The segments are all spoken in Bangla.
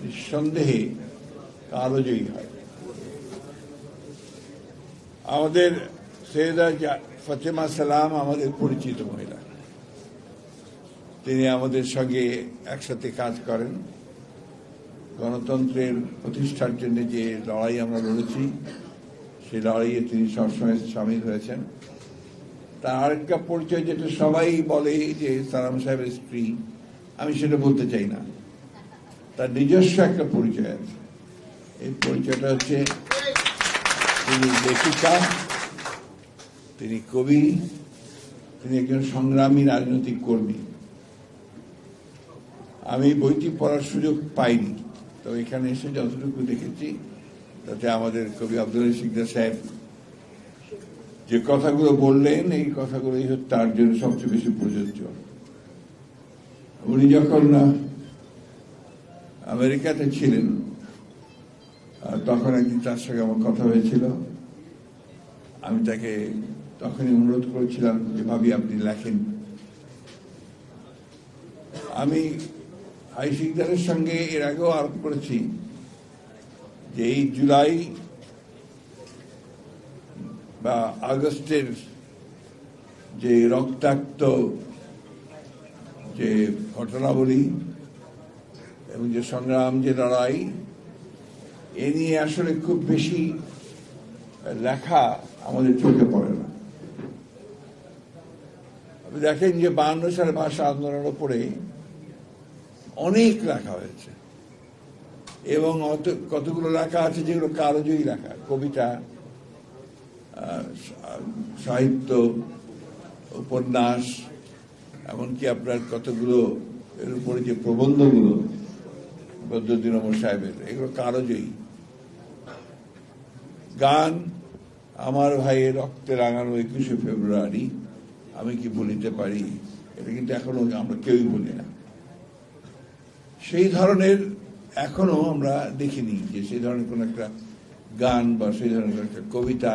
নিঃসন্দেহে কালজয়ী হয়। আমাদের সৈয়দা ফাতেমা সালাম আমাদের পরিচিত মহিলা। তিনি আমাদের সঙ্গে একসাথে কাজ করেন। গণতন্ত্রের প্রতিষ্ঠার জন্য যে লড়াই আমরা লড়েছি, সেই লড়াইয়ে তিনি সবসময় সামিল হয়েছেন। তার আরেকটা পরিচয়, যেটা সবাই বলে যে সালাম সাহেবের স্ত্রী, আমি সেটা বলতে চাই না। তার নিজস্ব একটা পরিচয় আছে। এই পরিচয়টা হচ্ছে তিনি লেখিকা, তিনি কবি, তিনি একজন সংগ্রামী রাজনৈতিক কর্মী। আমি বইটি পড়ার সুযোগ পাইনি, তো এখানে এসে যতটুকু দেখেছি তাতে আমাদের কবি আব্দুল সিকদার সাহেব যে কথাগুলো বললেন, এই কথাগুলোই তার জন্য সবচেয়ে বেশি প্রযোজ্য। উনি যখন আমেরিকাতে ছিলেন, তখন একদিন তার সঙ্গে আমার কথা হয়েছিল। আমি তাকে তখনই অনুরোধ করেছিলাম যে ভাবি আপনি লেখেন। আমি ভাই সিকদারের সঙ্গে এর আগেও আলাপ করেছি যে এই জুলাই বা আগস্টের যে রক্তাক্ত যে ঘটনাবলী এবং যে সংগ্রাম, যে লড়াই, এ নিয়ে আসলে খুব বেশি লেখা আমাদের চোখে পড়ে না। আপনি দেখেন যে 52 সালে ভাষা আন্দোলনের উপরে অনেক লেখা হয়েছে এবং কতগুলো লেখা আছে যেগুলো কালজয়ী লেখা, কবিতা, সাহিত্য, উপন্যাস, এমনকি আপনার কতগুলো এর উপরে যে প্রবন্ধগুলো বদরুদ্দীন ওমর সাহেবের, এগুলো কালজয়ী। গান, আমার ভাইয়ের রক্তে রাঙানো 21শে ফেব্রুয়ারি আমি কি ভুলিতে পারি, এটা কিন্তু এখনো আমরা কেউই বলি না। সেই ধরনের এখনো আমরা দেখিনি যে সেই ধরনের কোন একটা গান বা সেই ধরনের একটা কবিতা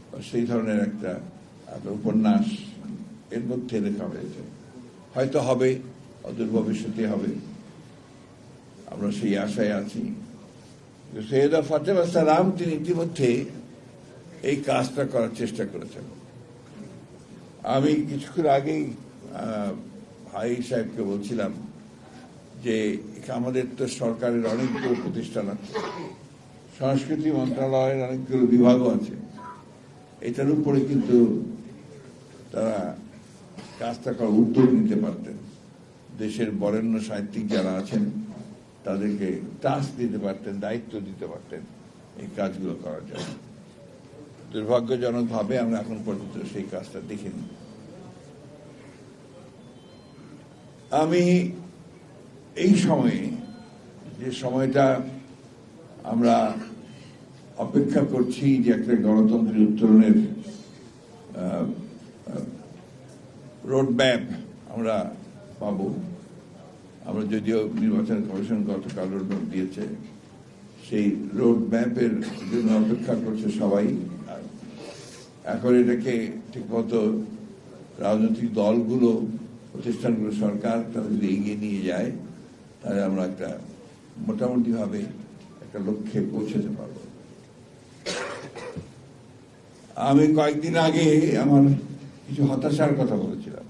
বা সেই ধরনের একটা উপন্যাস এর মধ্যে লেখা হয়েছে। হয়তো হবে, অদূর ভবিষ্যতে হবে, আমরা সেই আশায় আছি। সৈয়দা ফাতেমা সালাম তিনি ইতিমধ্যে এই কাজটা করার চেষ্টা করেছেন। আমি কিছুক্ষণ আগেই ভাই সাহেবকে বলছিলাম যে আমাদের তো সরকারের অনেকগুলো প্রতিষ্ঠান আছে, সংস্কৃতি মন্ত্রণালয়ের অনেকগুলো বিভাগও আছে, এটার উপরে কিন্তু তারা কাজটা করার উদ্যোগ নিতে পারতেন। দেশের বরেণ্য সাহিত্যিক যারা আছেন তাদেরকে টাস্ক দিতে পারতেন, দায়িত্ব দিতে পারতেন এই কাজগুলো করার জন্য। দুর্ভাগ্যজনকভাবে আমরা এখন পর্যন্ত সেই কাজটা দেখিনি। আমি এই সময়ে, যে সময়টা আমরা অপেক্ষা করছি যে একটা গণতন্ত্রের উত্তরণের রোড ম্যাপ আমরা পাব, আমরা যদিও নির্বাচন কমিশন গতকাল রোড ম্যাপ দিয়েছে, সেই রোড ম্যাপের জন্য অপেক্ষা করছে সবাই। এখন এটাকে ঠিকমতো রাজনৈতিক দলগুলো, প্রতিষ্ঠানগুলো, সরকার তারা যদি এগিয়ে নিয়ে যায় তাহলে আমরা একটা মোটামুটি ভাবে একটা লক্ষ্যে পৌঁছাতে পারব। আমি কয়েকদিন আগে আমার কিছু হতাশার কথা বলেছিলাম।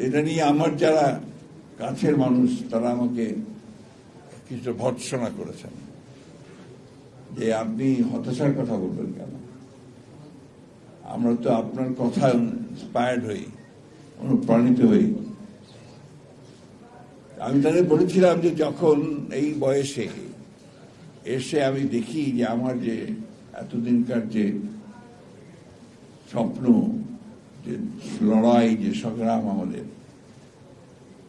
এটা নিয়ে আমার যারা কাছের মানুষ তারা আমাকে কিছু ভর্ৎসনা করেছেন যে আপনি হতাশার কথা বলবেন কেন, আমরা তো আপনার কথা ইন্সপায়ার্ড হই, অনুপ্রাণিত হই। আমি তাদের বলেছিলাম যে যখন এই বয়সে এসে আমি দেখি যে আমার যে এতদিনকার যে স্বপ্ন, যে লড়াই, যে সংগ্রাম আমাদের,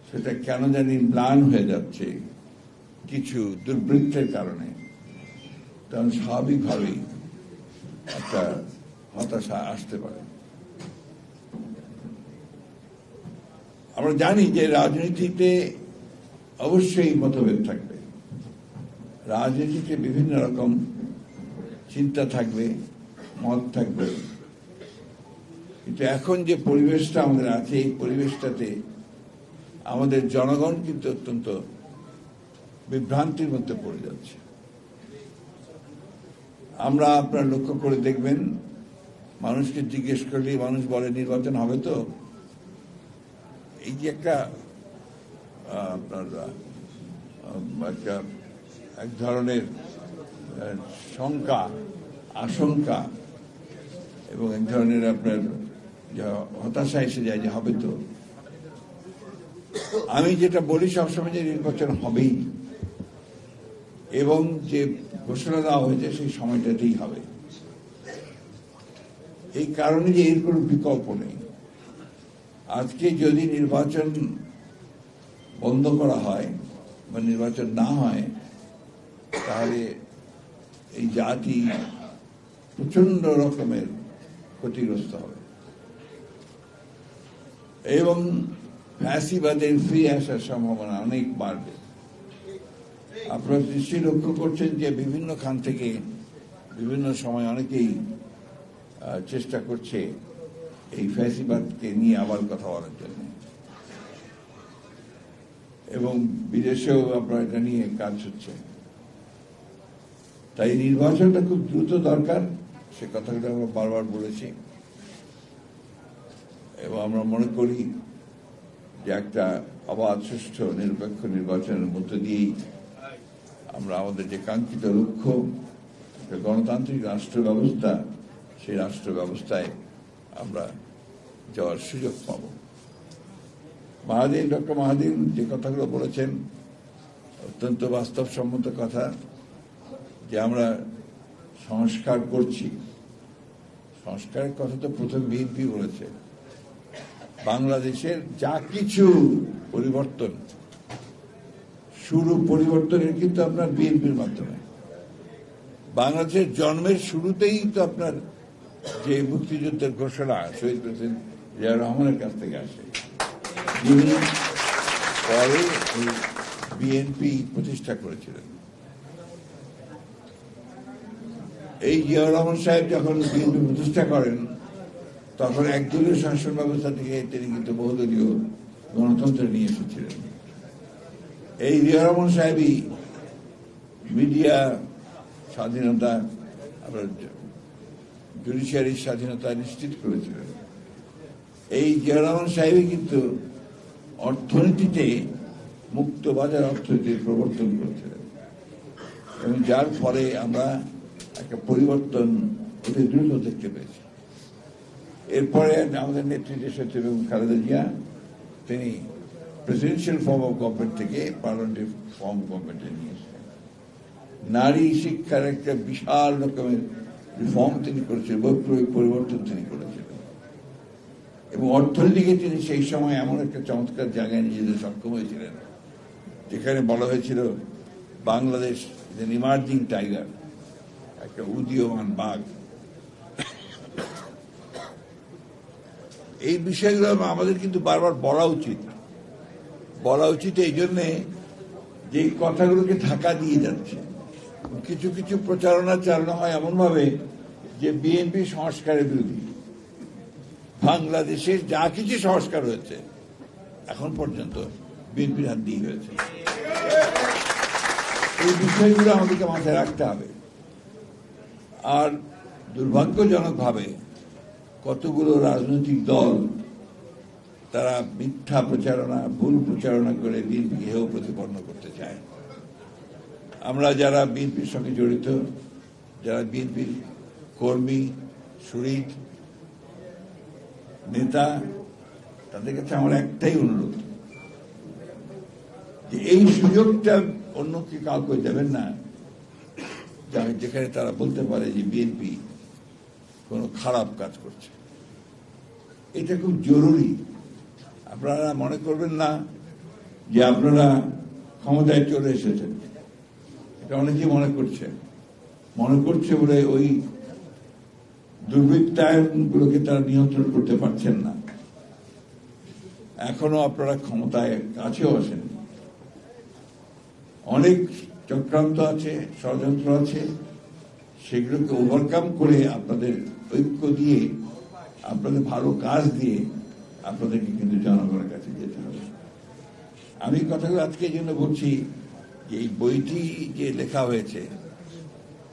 সেটা কেন জানি ম্লান হয়ে যাচ্ছে কিছু দুর্বৃত্তের কারণে, তখন স্বাভাবিকভাবেই একটা হতাশা আসতে পারে। আমরা জানি যে রাজনীতিতে অবশ্যই মতভেদ থাকবে, রাজনীতিতে বিভিন্ন রকম চিন্তা থাকবে, মত থাকবে, কিন্তু এখন যে পরিবেশটা আমাদের আছে, এই পরিবেশটাতে আমাদের জনগণ কিন্তু অত্যন্ত বিভ্রান্তির মধ্যে পড়ে যাচ্ছে। আমরা আপনার লক্ষ্য করে দেখবেন, মানুষকে জিজ্ঞেস করলে মানুষ বলে নির্বাচন হবে তো। এই যে একটা আপনার এক ধরনের শঙ্কা, আশঙ্কা এবং এক ধরনের আপনার হতাশা এসে যায় যে হবে তো। আমি যেটা বলি সবসময় যে নির্বাচন হবেই, এবং যে ঘোষণা দেওয়া হয়েছে সেই সময়টাতেই হবে। এই কারণে যে এর কোনো বিকল্প নেই। আজকে যদি নির্বাচন বন্ধ করা হয় বা নির্বাচন না হয়, তাহলে এই জাতি প্রচন্ড রকমের ক্ষতিগ্রস্ত হবে এবং ফ্যাসিবাদের ফিরে আসার সম্ভাবনা অনেক বাড়বে। আপনারা নিশ্চয়ই লক্ষ্য করছেন যে বিভিন্ন খান থেকে বিভিন্ন সময় অনেকেই চেষ্টা করছে এই ফ্যাসিবাদকে নিয়ে আবার কথা বলার জন্য, এবং বিদেশেও আপনার এটা নিয়ে কাজ হচ্ছে। তাই নির্বাচনটা খুব দ্রুত দরকার, সে কথাগুলো আমরা বারবার বলেছি, এবং আমরা মনে করি যে একটা অবাধ, সুষ্ঠু, নিরপেক্ষ নির্বাচনের মধ্য দিয়েই আমরা আমাদের যে কাঙ্ক্ষিত লক্ষ্য, গণতান্ত্রিক রাষ্ট্র ব্যবস্থা, সেই রাষ্ট্র ব্যবস্থায় আমরা যাওয়ার সুযোগ পাব। ডক্টর মাহাদিন যে কথাগুলো বলেছেন অত্যন্ত বাস্তবসম্মত কথা, যে আমরা সংস্কার করছি। সংস্কারের কথা তো প্রথম বিএনপি বলেছে। বাংলাদেশের যা কিছু পরিবর্তন, শুরু পরিবর্তনের কিন্তু আপনার বিএনপির মাধ্যমে। বাংলাদেশের জন্মের শুরুতেই তো আপনার যে মুক্তিযুদ্ধের ঘোষণা শহীদ প্রেসিডেন্ট জিয়া রহমানের কাছ থেকে আসে, যিনি পরে বিএনপি প্রতিষ্ঠা করেছিলেন। এই জিয়া রহমান সাহেব যখন বিএনপি প্রতিষ্ঠা করেন, তখন একদলীয় শাসন ব্যবস্থা থেকে তিনি কিন্তু বহুদলীয় গণতন্ত্র নিয়ে এসেছিলেন। এই জিয়া রহমান সাহেবই মিডিয়া স্বাধীনতা, আপনার জুডিশিয়ারির স্বাধীনতা নিশ্চিত করেছিলেন। এই জিয়া রহমান সাহেবই কিন্তু অর্থনীতিতে মুক্ত বাজার অর্থনীতির প্রবর্তন করেছিলেন, এবং যার ফলে আমরা একটা পরিবর্তন অতি দ্রুত দেখতে পেয়েছি। এরপরে আমাদের নেত্রী দেশনেত্রী বেগম খালেদা জিয়া, তিনি প্রেসিডেন্সিয়াল ফর্ম অফ গভর্নমেন্ট থেকে পার্লামেন্টারি ফর্ম অফ গভর্নমেন্টে নিয়ে এসেছেন। নারী শিক্ষার একটা বিশাল রকমের রিফর্ম তিনি করেছিলেন, বৈপ্লবিক পরিবর্তন তিনি করেছিলেন, এবং অর্থনীতিকে তিনি সেই সময় এমন একটা চমৎকার জায়গায় নিয়ে যেতে সক্ষম হয়েছিলেন, যেখানে বলা হয়েছিল বাংলাদেশ ইমার্জিং টাইগার, একটা উদীয়মান বাঘ। এই বিষয়গুলো আমাদের কিন্তু বারবার বলা উচিত এই জন্যে যে এই কথাগুলোকে ঢাকা দিয়ে যাচ্ছে। কিছু কিছু প্রচারণা চালানো হয় এমন ভাবে যে বিএনপি সংস্কারের বিরোধী। বাংলাদেশের যা কিছু সংস্কার হয়েছে এখন পর্যন্ত বিএনপির হাত দিয়ে হয়েছে। এই বিষয়গুলো আমাদেরকে মাথায় রাখতে হবে। আর দুর্ভাগ্যজনকভাবে কতগুলো রাজনৈতিক দল তারা মিথ্যা প্রচারণা, ভুল প্রচারণা করে বিএনপিকে হেয় প্রতিপন্ন করতে চায়। আমরা যারা বিএনপির সঙ্গে জড়িত, যারা বিএনপির কর্মী, শরীর, নেতা, তাদের কাছে আমার একটাই অনুরোধ, যে এই সুযোগটা অন্যকে কাউকে দেবেন না যেখানে তারা বলতে পারে যে বিএনপি কোনো খারাপ কাজ করছে। এটা খুব জরুরি। আপনারা মনে করবেন না যে আপনারা ক্ষমতায় চলে এসেছেন, এটা অনেকেই মনে করছে বলে ওই দুর্বৃত্তায়নগুলোকে তারা নিয়ন্ত্রণ করতে পারছেন না। এখনো আপনারা ক্ষমতায় কাছেও আসেন। অনেক চক্রান্ত আছে, ষড়যন্ত্র আছে, সেগুলোকে ওভারকাম করে আপনাদের ঐক্য দিয়ে, আপনাদের ভালো কাজ দিয়ে আপনাদেরকে কিন্তু জনগণের কাছে যেতে হবে। আমি কথাগুলো আজকে এই জন্য বলছি যে এই বইটি যে লেখা হয়েছে,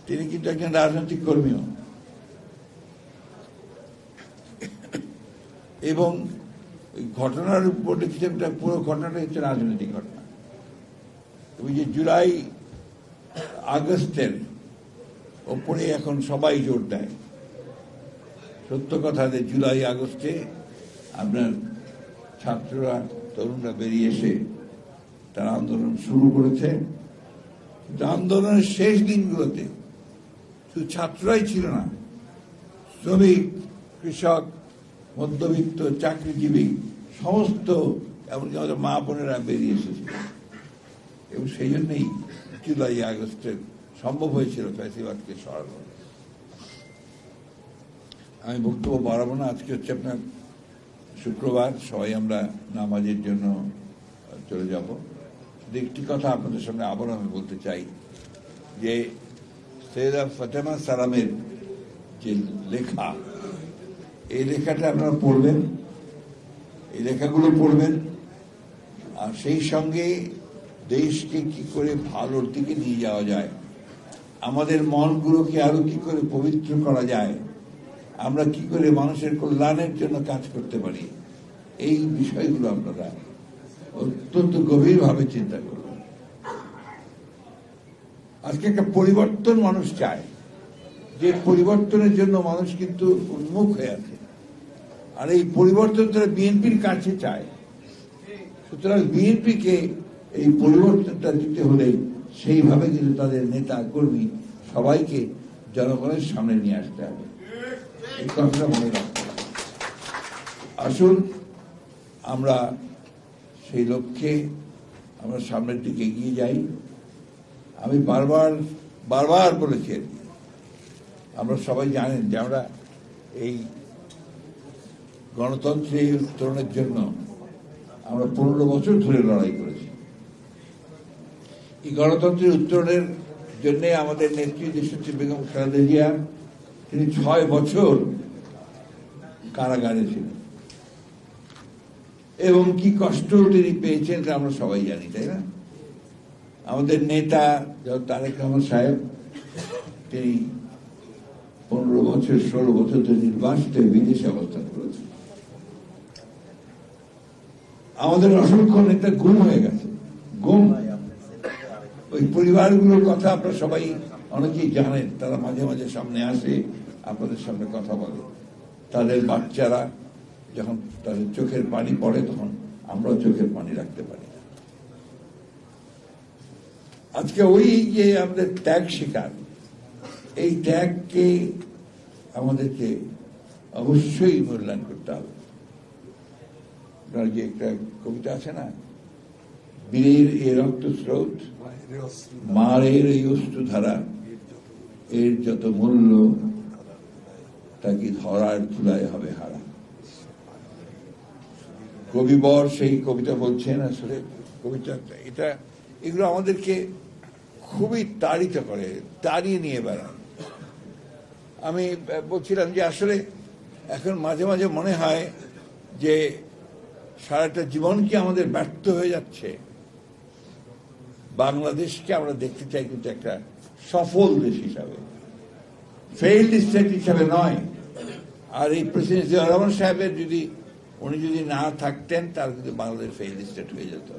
তিনি কিন্তু একজন রাজনৈতিক কর্মীও, এবং ঘটনার উপর লিখেছেন, পুরো ঘটনাটা হচ্ছে রাজনৈতিক ঘটনা। ওই যে জুলাই আগস্টের ওপরে এখন সবাই জোর দেয়। সত্য কথা যে জুলাই আগস্টে আপনার ছাত্ররা, তরুণরা বেরিয়ে এসে তারা আন্দোলন শুরু করেছে। কিন্তু আন্দোলনের শেষ দিনগুলোতে শুধু ছাত্ররাই ছিল না, শ্রমিক, কৃষক, মধ্যবিত্ত, চাকরিজীবী সমস্ত, এমনকি আমাদের মা বোনেরা বেরিয়ে এসেছিল। এবং সেই জন্যই জুলাই আগস্টের সম্ভব হয়েছিল ফ্যাসিবাদকে সরানো। আমি বক্তব্য বাড়াবো না। আজকে হচ্ছে আপনার শুক্রবার, সবাই আমরা নামাজের জন্য চলে যাব। শুধু একটি কথা আপনাদের সঙ্গে আবার আমি বলতে চাই যে সৈয়দা ফাতেমা সালামের যে লেখা, এই লেখাটা আপনারা পড়বেন, এই লেখাগুলো পড়বেন, আর সেই সঙ্গে দেশকে কি করে ভালোর দিকে নিয়ে যাওয়া যায়, আমাদের মনগুলোকে আরো কি করে পবিত্র করা যায়, আমরা কি করে মানুষের কল্যাণের জন্য কাজ করতে পারি, এই বিষয়গুলো আপনারা অত্যন্ত গভীরভাবে চিন্তা করবেন। আজকে একটা পরিবর্তন মানুষ চায়, যে পরিবর্তনের জন্য মানুষ কিন্তু উন্মুখ হয়ে আছে, আর এই পরিবর্তন তারা বিএনপির কাছে চায়। সুতরাং বিএনপিকে এই পরিবর্তনটা দিতে হলে সেইভাবে কিন্তু তাদের নেতা কর্মী সবাইকে জনগণের সামনে নিয়ে আসতে হবে। এই কথাটা মনে রাখতে হবে। আসুন আমরা সেই লক্ষ্যে আমরা সামনের দিকে এগিয়ে যাই। আমি বারবার বলেছি, আমরা সবাই জানেন যে আমরা এই গণতন্ত্রের উত্তরণের জন্য আমরা 15 বছর ধরে লড়াই করেছি। এই গণতন্ত্রের উত্তরণের জন্য আমাদের নেত্রী দেশনেত্রী বেগম খালেদা জিয়া, তিনি 6 বছর কারাগারে ছিলেন, এবং কি কষ্ট তিনি পেয়েছেন তা আমরা সবাই জানি, তাই না? আমাদের নেতা তারেক রহমান সাহেব, তিনি 15 বছর 16 বছর ধরে নির্বাসিত বিদেশে অবস্থান করেছেন। আমাদের অসংখ্য নেতা গুম হয়ে গেছে, গুম। ওই পরিবারগুলোর কথা আপনারা সবাই অনেকেই জানেন, তারা মাঝে মাঝে সামনে আসে, আপনাদের সামনে কথা বলে। তাদের বাচ্চারা যখন তাদের চোখের পানি পড়ে, তখন আমরা চোখের পানি রাখতে পারি। আজকে ওই যে আমাদের ত্যাগ শিকার, এই ত্যাগকে আমাদেরকে অবশ্যই মূল্যায়ন করতে হবে। যে একটা কবিতা আছে না, বীরের এ রক্ত স্রোত, মারের এই অশ্রু ধারা, এর যত মূল্য তাকে ধরার ধুলায় হবে হারা। কবিবর সেই কবিতা বলছেন। আসলে কবিতা এটা, এগুলো আমাদেরকে খুবই তাড়িত করে, তাড়িয়ে নিয়ে বেড়ান। আমি বলছিলাম যে আসলে এখন মাঝে মাঝে মনে হয় যে সারাটা জীবন কি আমাদের ব্যর্থ হয়ে যাচ্ছে। বাংলাদেশকে আমরা দেখতে চাই কিন্তু একটা সফল দেশ হিসাবে, ফেইল্ড স্টেট হিসাবে নয়। আর এই প্রেসিডেন্ট জিয়াউর রহমান সাহেবের উনি যদি না থাকতেন, তাহলে কিন্তু বাংলাদেশ ফেইল্ড স্টেট হয়ে যেত।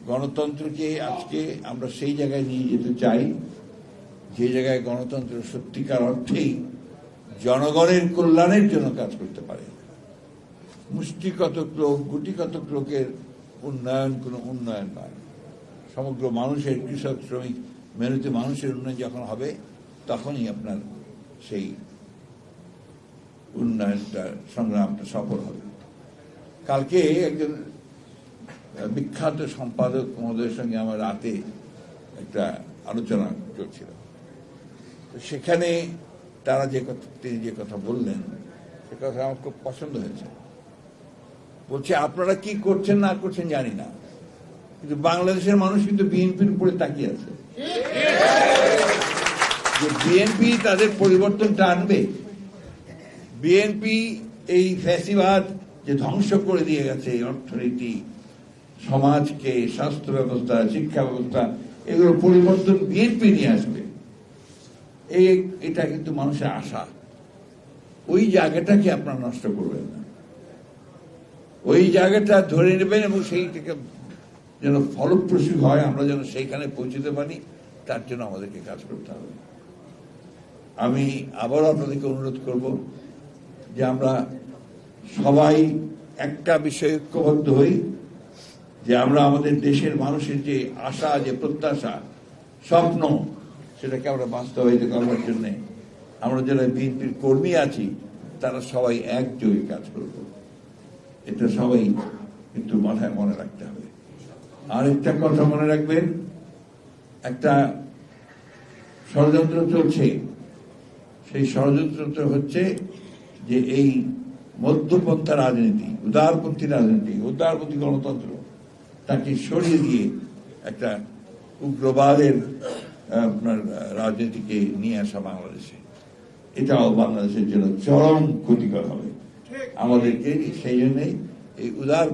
গণতন্ত্রকে আজকে আমরা সেই জায়গায় নিয়ে যেতে চাই, যে জায়গায় গণতন্ত্র সত্যিকার অর্থেই জনগণের কল্যাণের জন্য কাজ করতে পারে। মুষ্টিকতক লোক, গুটিকতক লোকের উন্নয়ন কোনো উন্নয়ন নয়। সমগ্র মানুষের, কৃষক, শ্রমিক, মেহনতি মানুষের উন্নয়ন যখন হবে, তখনই আপনার সেই উন্নয়নটা, সংগ্রামটা সফল হবে। কালকে একজন বিখ্যাত সম্পাদক মহোদয়ের সঙ্গে আমার রাতে একটা আলোচনা চলছিল। সেখানে তিনি যে কথা বললেন, সে কথা আমার খুব পছন্দ হয়েছে। বলছে, আপনারা কি করছেন না করছেন জানি না, কিন্তু বাংলাদেশের মানুষ কিন্তু বিএনপির উপরে তাকিয়ে আছে, যে বিএনপি তাদের পরিবর্তনটা আনবে। বিএনপি এই ফ্যাসিবাদ যে ধ্বংস করে দিয়ে গেছে, অর্থনীতি, সমাজকে, স্বাস্থ্য ব্যবস্থা, শিক্ষা ব্যবস্থা এগুলো পরিবর্তন বিএনপি নিয়ে আসবে, এটা কিন্তু মানুষের আশা। ওই জায়গাটাকে আপনারা নষ্ট করবেন না, ওই জায়গাটা ধরে নেবেন এবং সেইটাকে যেন ফলপ্রসূ হয়, আমরা যেন সেইখানে পৌঁছতে পারি, তার জন্য আমাদেরকে কাজ করতে হবে। আমি আবারও আপনাদেরকে অনুরোধ করব যে আমরা সবাই একটা বিষয়ে ঐক্যবদ্ধ হই, যে আমরা আমাদের দেশের মানুষের যে আশা, যে প্রত্যাশা, স্বপ্ন, সেটাকে আমরা বাস্তবায়িত করবার জন্য আমরা যারা বিএনপির কর্মী আছি তারা সবাই একযোগে কাজ করব। এটা সবাই কিন্তু মাথায় মনে রাখতে হবে। আর একটা কথা মনে রাখবেন, একটা ষড়যন্ত্র চলছে। সেই ষড়যন্ত্রটা হচ্ছে যে এই মধ্যপন্থা রাজনীতি, উদারপন্থী রাজনীতি, উদারপন্থী গণতন্ত্র, তাকে সরিয়ে দিয়ে একটা উগ্রবাদের আপনার রাজনীতিকে নিয়ে আসা বাংলাদেশে, এটাও বাংলাদেশের জন্য চরম ক্ষতিকর হবে। আমাদেরকে সেই জন্যই এই উদার